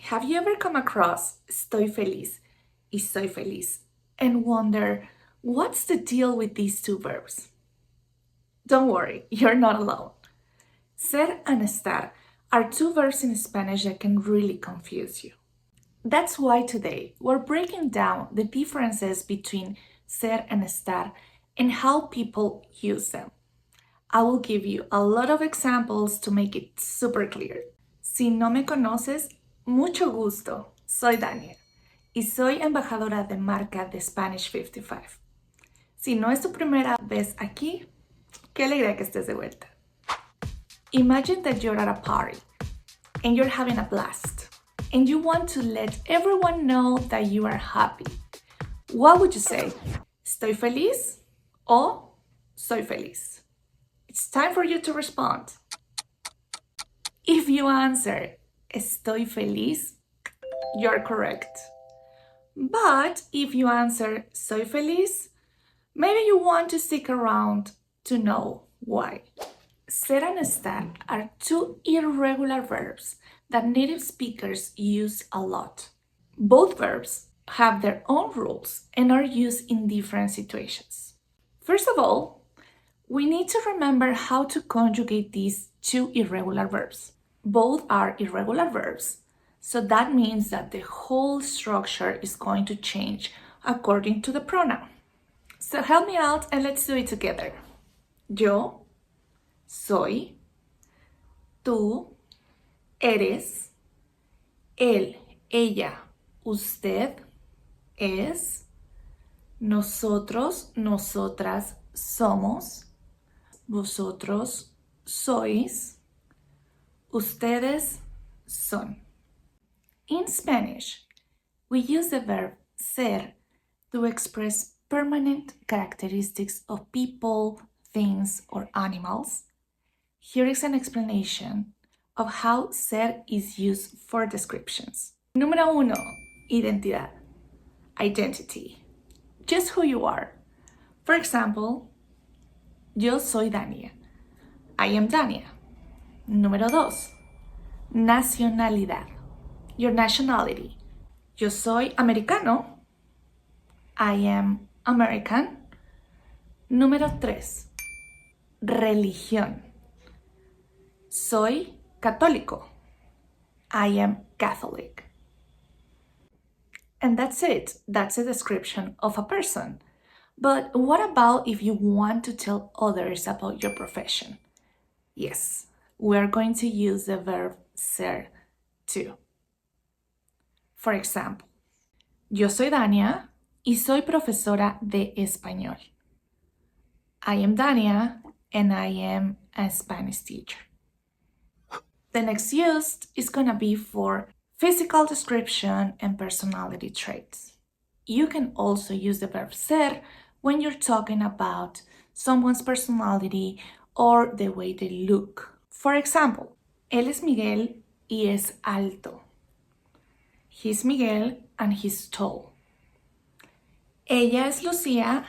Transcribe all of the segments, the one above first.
Have you ever come across estoy feliz y soy feliz and wonder what's the deal with these two verbs? Don't worry, you're not alone. Ser and estar are two verbs in Spanish that can really confuse you. That's why today we're breaking down the differences between ser and estar and how people use them. I will give you a lot of examples to make it super clear. Si no me conoces, mucho gusto. Soy Dania y soy embajadora de marca de Spanish55. Si no es tu primera vez aquí, qué alegría que estés de vuelta. Imagine that you're at a party and you're having a blast and you want to let everyone know that you are happy. What would you say? ¿Estoy feliz? O soy feliz? It's time for you to respond. If you answer estoy feliz, you're correct. But if you answer soy feliz, maybe you want to stick around to know why. Ser and estar are two irregular verbs that native speakers use a lot. Both verbs have their own rules and are used in different situations. First of all, we need to remember how to conjugate these two irregular verbs. Both are irregular verbs, so that means that the whole structure is going to change according to the pronoun. So help me out and let's do it together. Yo soy, tú eres, él, ella, usted es, nosotros, nosotras somos, vosotros sois, ustedes son. In Spanish, we use the verb ser to express permanent characteristics of people, things, or animals. Here is an explanation of how ser is used for descriptions. Número 1. Identidad. Identity. Just who you are. For example, yo soy Dania. I am Dania. Número 2. Nacionalidad. Your nationality. Yo soy americano. I am American. Número 3. Religión. Soy católico. I am Catholic. And that's it. That's a description of a person. But what about if you want to tell others about your profession? Yes, we're going to use the verb ser too. For example, yo soy Dania y soy profesora de español. I am Dania and I am a Spanish teacher. The next use is going to be for physical description and personality traits. You can also use the verb ser when you're talking about someone's personality or the way they look. For example, él es Miguel y es alto. He's Miguel and he's tall. Ella es Lucía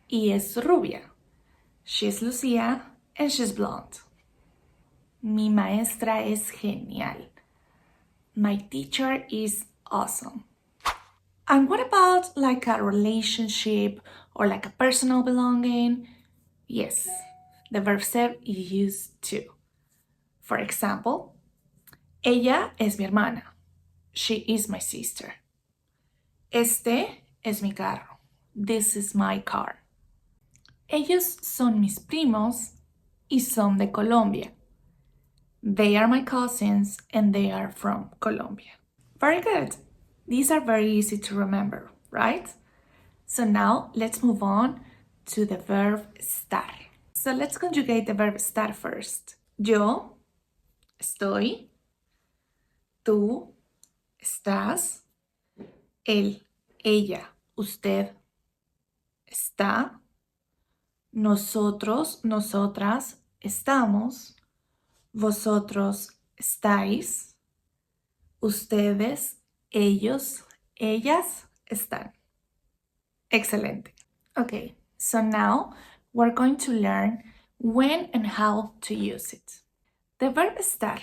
y es rubia. She's Lucía and she's blonde. Mi maestra es genial. My teacher is awesome. And what about like a relationship or like a personal belonging? Yes, the verb ser is used too. For example, ella es mi hermana. She is my sister. Este es mi carro. This is my car. Ellos son mis primos y son de Colombia. They are my cousins and they are from Colombia. Very good. These are very easy to remember, right? So now let's move on to the verb estar. So let's conjugate the verb estar first. Yo estoy, tú estás, él, ella, usted está, nosotros, nosotras estamos, vosotros estáis, ustedes, ellos, ellas están. Excelente. Okay, so now we're going to learn when and how to use it. The verb estar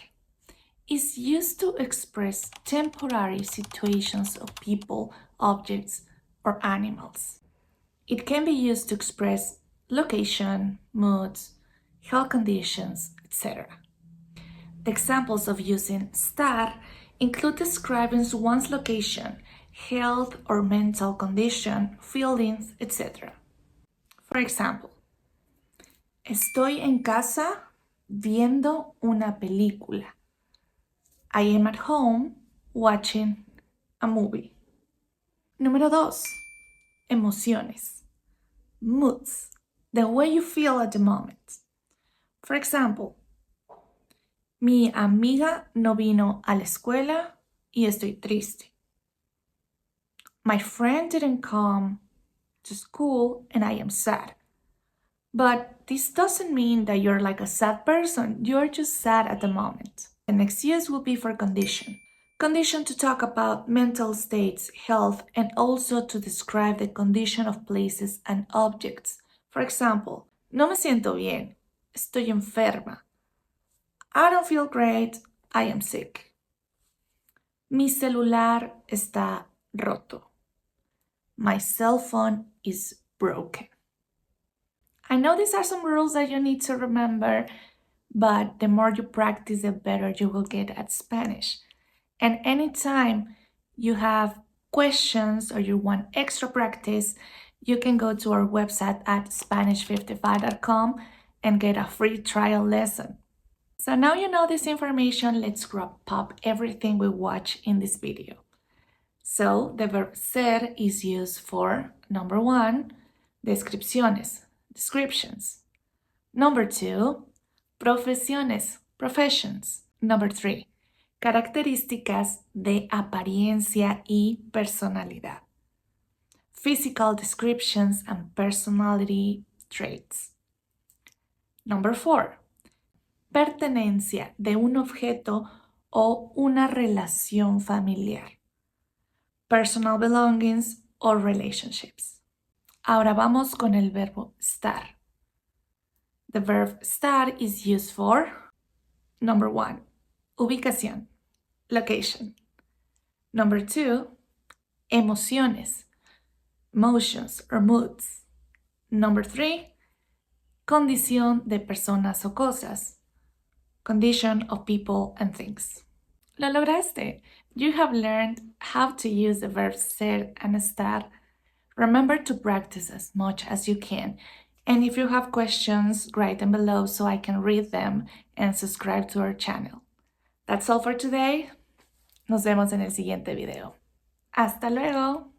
is used to express temporary situations of people, objects, or animals. It can be used to express location, moods, health conditions, etc. The examples of using estar include describing one's location, health or mental condition, feelings, etc. For example, estoy en casa viendo una película. I am at home watching a movie. Número 2. Emociones. Moods. The way you feel at the moment. For example, mi amiga no vino a la escuela y estoy triste. My friend didn't come to school and I am sad. But this doesn't mean that you're like a sad person, you're just sad at the moment. The next use will be for condition. Condition to talk about mental states, health, and also to describe the condition of places and objects. For example, no me siento bien, estoy enferma. I don't feel great, I am sick. Mi celular está roto. My cell phone is broken. I know these are some rules that you need to remember, but the more you practice, the better you will get at Spanish. And anytime you have questions or you want extra practice, you can go to our website at Spanish55.com and get a free trial lesson. So now you know this information, let's wrap up everything we watched in this video. So the verb ser is used for, number 1, descripciones, descriptions. Number 2, profesiones, professions. Number 3, características de apariencia y personalidad. Physical descriptions and personality traits. Number 4, pertenencia de un objeto o una relación familiar. Personal belongings or relationships. Ahora vamos con el verbo estar. The verb estar is used for, number 1, ubicación, location. Number 2, emociones, emotions or moods. Number 3, condición de personas o cosas, condition of people and things. Lo lograste! You have learned how to use the verbs ser and estar. Remember to practice as much as you can. And if you have questions, write them below so I can read them and subscribe to our channel. That's all for today. Nos vemos en el siguiente video. ¡Hasta luego!